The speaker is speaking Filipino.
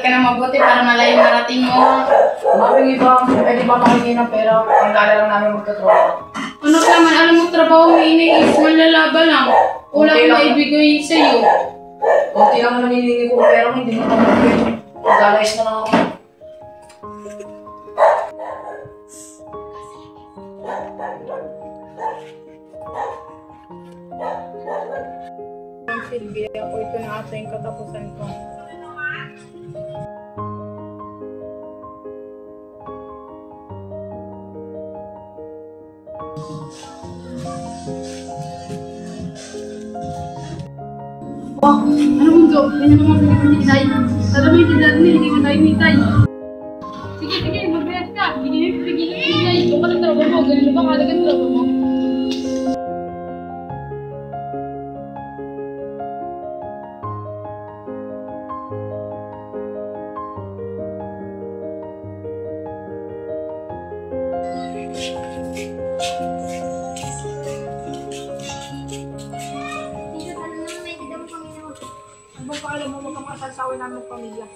ka na mabuti para malayo marating mo. Maraming iba, pwede ba makingi ng pera? Ang gala lang namin magtatrabaho. Ano naman, alam mo, trabaho mo iniis, manlalaba lang. Wala Okay akong lang. maibigay sa'yo. Kunti lang naman hinihingi ko pero hindi mo naman pwede. Mag-alayos na lang ako. Silvia, ako ito na ata yung katapusan ko. Wah, ano mundo? Ganyan naman sa likod ni Itay. Alam mo yung tindahan niya, hindi mo tayo ni Itay. Sige, magbayad ka. Bigyan mo ni Itay. Kung ka ng trabaho mo, ganun ba kalagang trabaho mo? Ano ba pa alam mo magkamasasawa namin ng pamilya?